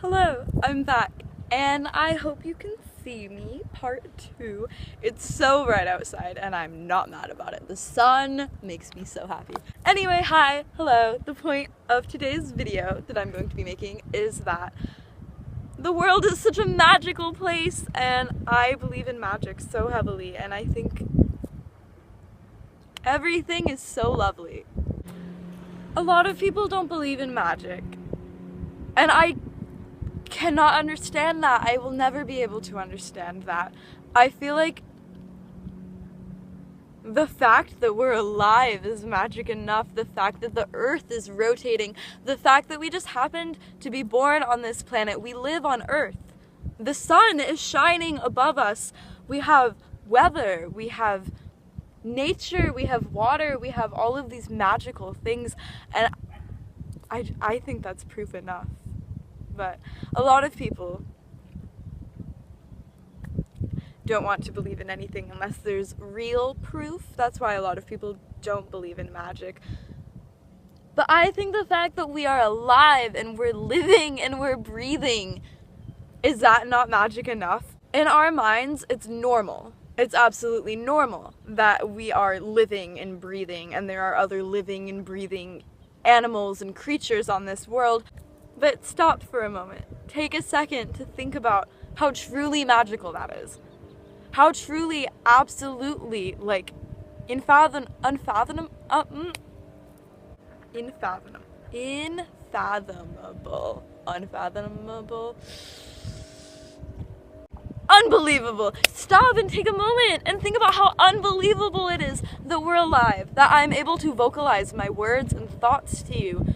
Hello, I'm back, and I hope you can see me, part 2. It's so bright outside, and I'm not mad about it. The sun makes me so happy. Anyway, hi, hello. The point of today's video that I'm going to be making is that the world is such a magical place, and I believe in magic so heavily, and I think everything is so lovely. A lot of people don't believe in magic, and I cannot understand that. I will never be able to understand that. I feel like the fact that we're alive is magic enough. The fact that the earth is rotating. The fact that we just happened to be born on this planet. We live on Earth. The sun is shining above us. We have weather. We have nature. We have water. We have all of these magical things. And I think that's proof enough. But a lot of people don't want to believe in anything unless there's real proof. That's why a lot of people don't believe in magic. But I think the fact that we are alive and we're living and we're breathing, is that not magic enough? In our minds, it's normal. It's absolutely normal that we are living and breathing, and there are other living and breathing animals and creatures on this world. But stop for a moment. Take a second to think about how truly magical that is. How truly, absolutely, like, unfathomable. Unbelievable. Stop and take a moment and think about how unbelievable it is that we're alive, that I'm able to vocalize my words and thoughts to you.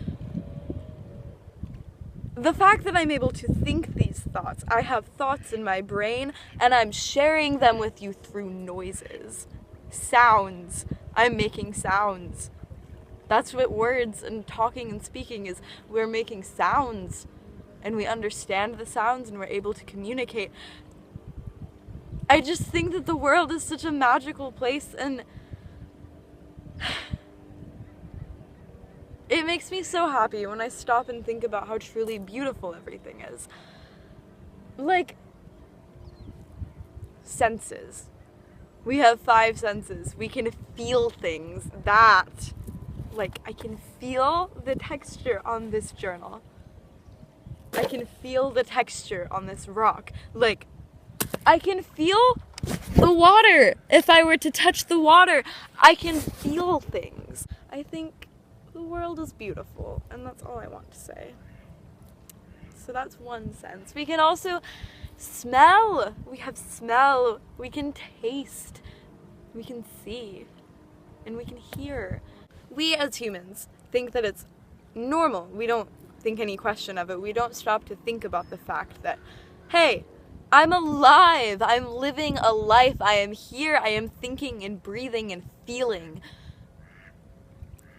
The fact that I'm able to think these thoughts, I have thoughts in my brain, and I'm sharing them with you through noises, sounds. I'm making sounds. That's what words and talking and speaking is. We're making sounds, and we understand the sounds, and we're able to communicate. I just think that the world is such a magical place, and it makes me so happy when I stop and think about how truly beautiful everything is. Like, senses. We have 5 senses. We can feel things. Like, I can feel the texture on this journal. I can feel the texture on this rock. Like, I can feel the water. If I were to touch the water, I can feel things. I think the world is beautiful, and that's all I want to say. So that's one sense. We can also smell. We have smell. We can taste. We can see. And we can hear. We as humans think that it's normal. We don't think any question of it. We don't stop to think about the fact that, hey, I'm alive. I'm living a life. I am here. I am thinking and breathing and feeling.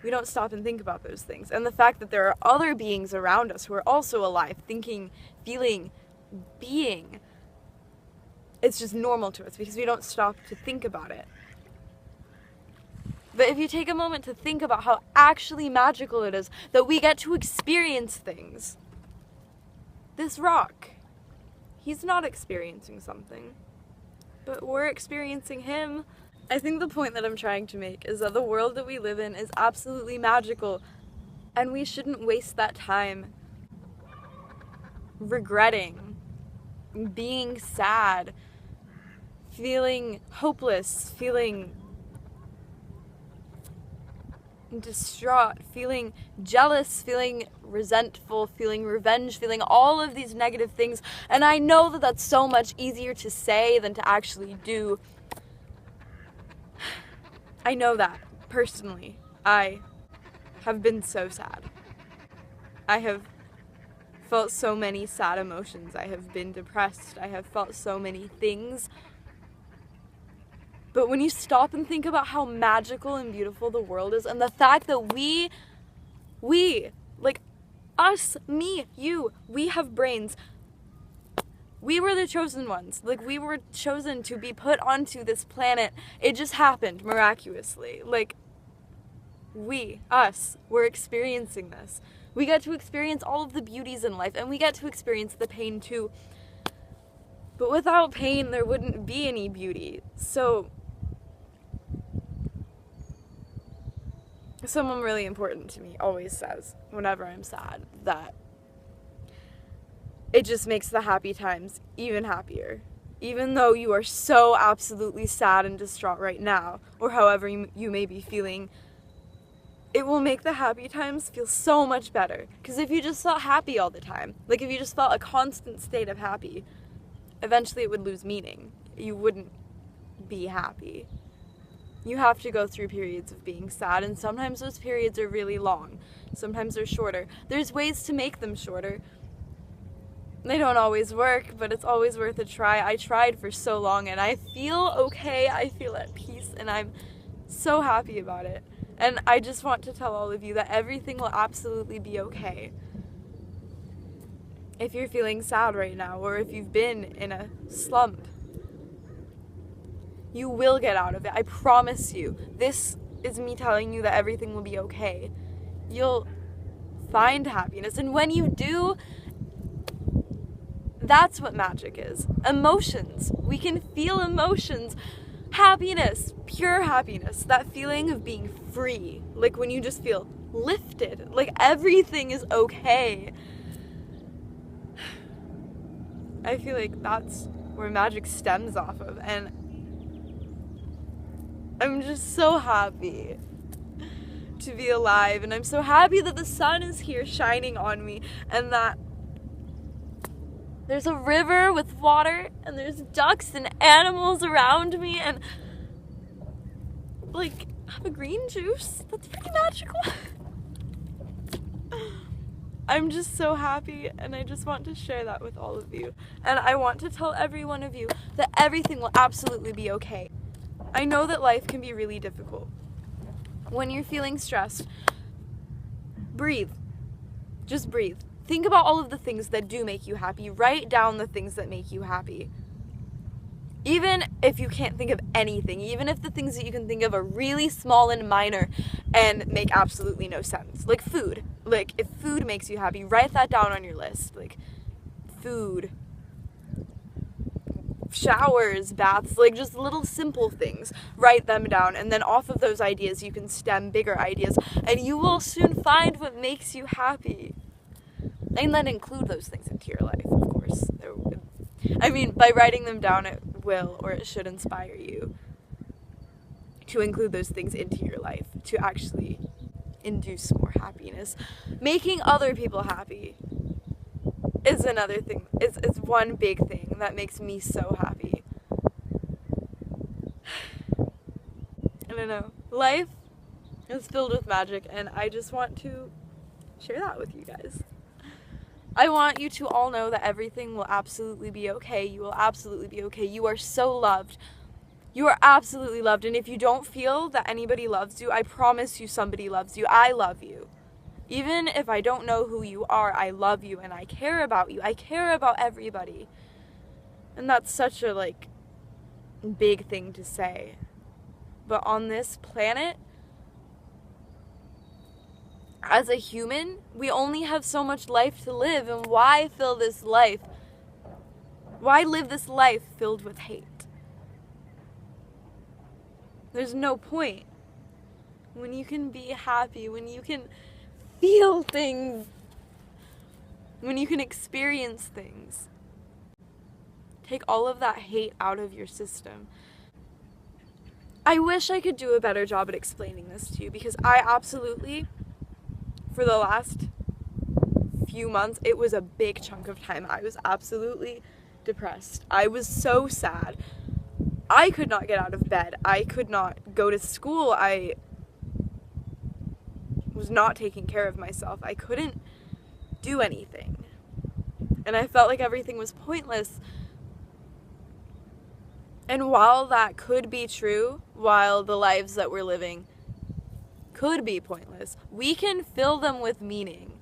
We don't stop and think about those things. And the fact that there are other beings around us who are also alive, thinking, feeling, being, it's just normal to us because we don't stop to think about it. But if you take a moment to think about how actually magical it is that we get to experience things. This rock, he's not experiencing something, but we're experiencing him. I think the point that I'm trying to make is that the world that we live in is absolutely magical, and we shouldn't waste that time regretting, being sad, feeling hopeless, feeling distraught, feeling jealous, feeling resentful, feeling revenge, feeling all of these negative things. And I know that that's so much easier to say than to actually do. I know that, personally. I have been so sad. I have felt so many sad emotions. I have been depressed. I have felt so many things. But when you stop and think about how magical and beautiful the world is, and the fact that we, like us, me, you, we have brains. We were the chosen ones. Like, we were chosen to be put onto this planet. It just happened miraculously. Like, we, us, we're experiencing this. We get to experience all of the beauties in life, and we get to experience the pain too. But without pain, there wouldn't be any beauty. So, someone really important to me always says, whenever I'm sad, that it just makes the happy times even happier. Even though you are so absolutely sad and distraught right now, or however you may be feeling, it will make the happy times feel so much better. Because if you just felt happy all the time, like if you just felt a constant state of happy, eventually it would lose meaning. You wouldn't be happy. You have to go through periods of being sad, and sometimes those periods are really long. Sometimes they're shorter. There's ways to make them shorter. They don't always work, but it's always worth a try. I tried for so long, and I feel okay. I feel at peace, and I'm so happy about it. And I just want to tell all of you that everything will absolutely be okay. If you're feeling sad right now, or if you've been in a slump, you will get out of it. I promise you. This is me telling you that everything will be okay. You'll find happiness, and when you do, that's what magic is. Emotions. We can feel emotions. Happiness. Pure happiness. That feeling of being free. Like when you just feel lifted. Like everything is okay. I feel like that's where magic stems off of. And I'm just so happy to be alive. And I'm so happy that the sun is here shining on me. And that there's a river with water, and there's ducks and animals around me, and like, have a green juice. That's pretty magical. I'm just so happy, and I just want to share that with all of you. And I want to tell every one of you that everything will absolutely be okay. I know that life can be really difficult. When you're feeling stressed, breathe. Just breathe. Think about all of the things that do make you happy. Write down the things that make you happy. Even if you can't think of anything, even if the things that you can think of are really small and minor and make absolutely no sense. Like food. Like if food makes you happy, write that down on your list. Like food, showers, baths, like just little simple things. Write them down, and then off of those ideas you can stem bigger ideas, and you will soon find what makes you happy. And then include those things into your life, of course. I mean, by writing them down, it will, or it should inspire you to include those things into your life, to actually induce more happiness. Making other people happy is another thing. It's one big thing that makes me so happy. I don't know. Life is filled with magic, and I just want to share that with you guys. I want you to all know that everything will absolutely be okay. You will absolutely be okay. You are so loved. You are absolutely loved. And if you don't feel that anybody loves you, I promise you somebody loves you. I love you. Even if I don't know who you are, I love you and I care about you. I care about everybody. And that's such a big thing to say. But on this planet, as a human, we only have so much life to live, and why fill this life? Why live this life filled with hate? There's no point. When you can be happy, when you can feel things, when you can experience things. Take all of that hate out of your system. I wish I could do a better job at explaining this to you, because I absolutely, for the last few months, it was a big chunk of time, I was absolutely depressed. I was so sad. I could not get out of bed. I could not go to school. I was not taking care of myself. I couldn't do anything. And I felt like everything was pointless. And while that could be true, while the lives that we're living could be pointless, we can fill them with meaning.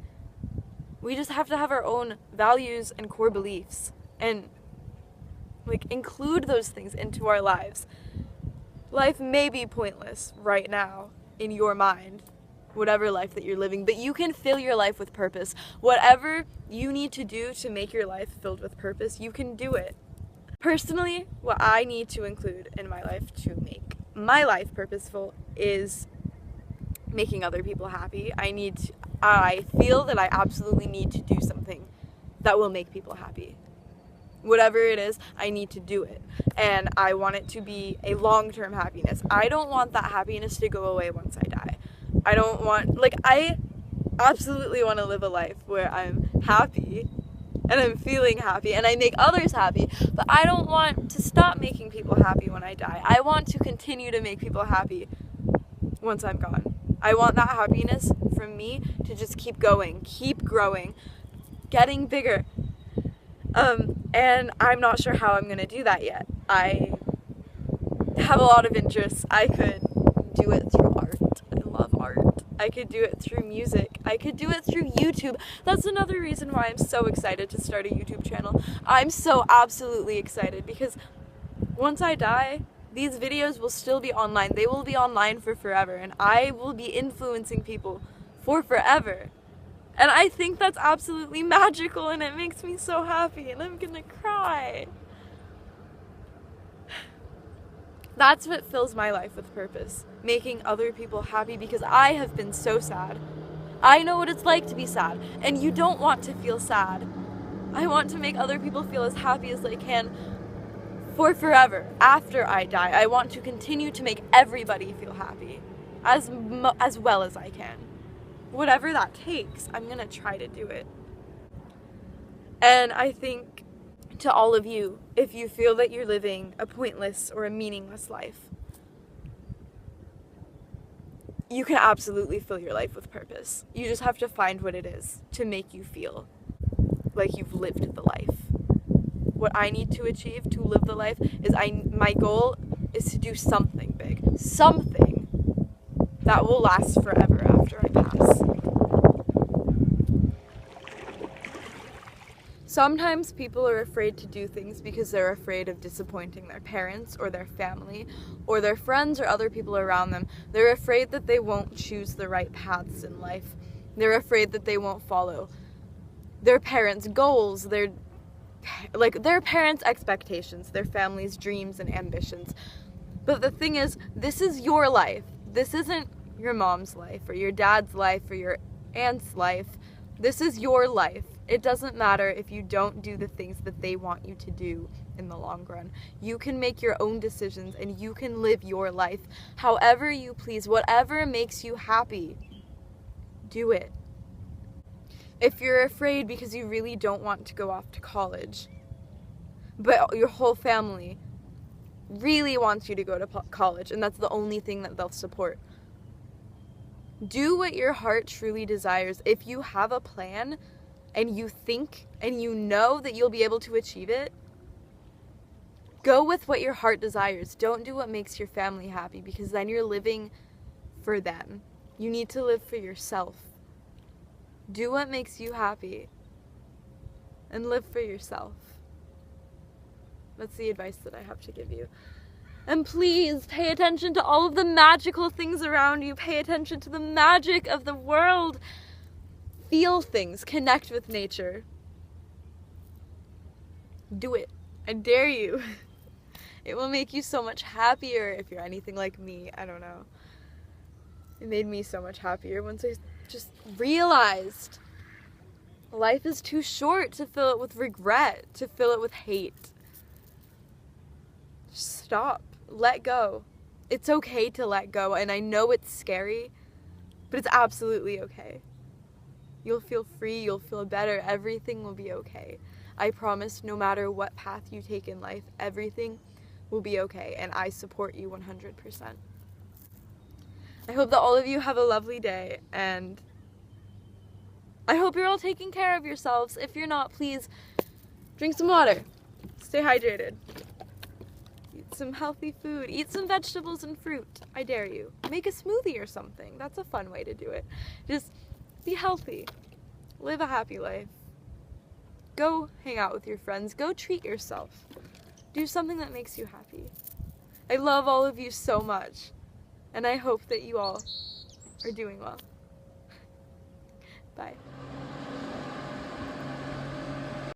We just have to have our own values and core beliefs and include those things into our lives. Life may be pointless right now in your mind, whatever life that you're living, but you can fill your life with purpose. Whatever you need to do to make your life filled with purpose, you can do it. Personally, what I need to include in my life to make my life purposeful is making other people happy. I feel that I absolutely need to do something that will make people happy. Whatever it is, I need to do it. And I want it to be a long-term happiness. I don't want that happiness to go away once I die. I absolutely want to live a life where I'm happy and I'm feeling happy and I make others happy, but I don't want to stop making people happy when I die. I want to continue to make people happy once I'm gone. I want that happiness from me to just keep going, keep growing, getting bigger. And I'm not sure how I'm going to do that yet. I have a lot of interests. I could do it through art. I love art. I could do it through music. I could do it through YouTube. That's another reason why I'm so excited to start a YouTube channel. I'm so absolutely excited because once I die, these videos will still be online. They will be online for forever, and I will be influencing people for forever. And I think that's absolutely magical, and it makes me so happy, and I'm gonna cry. That's what fills my life with purpose, making other people happy, because I have been so sad. I know what it's like to be sad, and you don't want to feel sad. I want to make other people feel as happy as they can for forever. After I die, I want to continue to make everybody feel happy as well as I can. Whatever that takes, I'm gonna try to do it. And I think to all of you, if you feel that you're living a pointless or a meaningless life, you can absolutely fill your life with purpose. You just have to find what it is to make you feel like you've lived the life. What I need to achieve to live the life is my goal is to do something big, something that will last forever after I pass. Sometimes people are afraid to do things because they're afraid of disappointing their parents or their family or their friends or other people around them. They're afraid that they won't choose the right paths in life. They're afraid that they won't follow their parents' goals, their parents' expectations, their family's dreams and ambitions. But the thing is, this is your life. This isn't your mom's life or your dad's life or your aunt's life. This is your life. It doesn't matter if you don't do the things that they want you to do in the long run. You can make your own decisions and you can live your life however you please. Whatever makes you happy, do it. If you're afraid because you really don't want to go off to college, but your whole family really wants you to go to college and that's the only thing that they'll support, do what your heart truly desires. If you have a plan and you think and you know that you'll be able to achieve it, go with what your heart desires. Don't do what makes your family happy, because then you're living for them. You need to live for yourself. Do what makes you happy and live for yourself. That's the advice that I have to give you. And please pay attention to all of the magical things around you. Pay attention to the magic of the world. Feel things. Connect with nature. Do it. I dare you. It will make you so much happier if you're anything like me. I don't know. It made me so much happier once I just realized life is too short to fill it with regret, to fill it with hate. Just stop. Let go. It's okay to let go, and I know it's scary, but it's absolutely okay. You'll feel free, you'll feel better, everything will be okay. I promise, no matter what path you take in life, everything will be okay, and I support you 100%. I hope that all of you have a lovely day, and I hope you're all taking care of yourselves. If you're not, please drink some water. Stay hydrated. Eat some healthy food. Eat some vegetables and fruit. I dare you. Make a smoothie or something. That's a fun way to do it. Just be healthy. Live a happy life. Go hang out with your friends. Go treat yourself. Do something that makes you happy. I love all of you so much, and I hope that you all are doing well. Bye.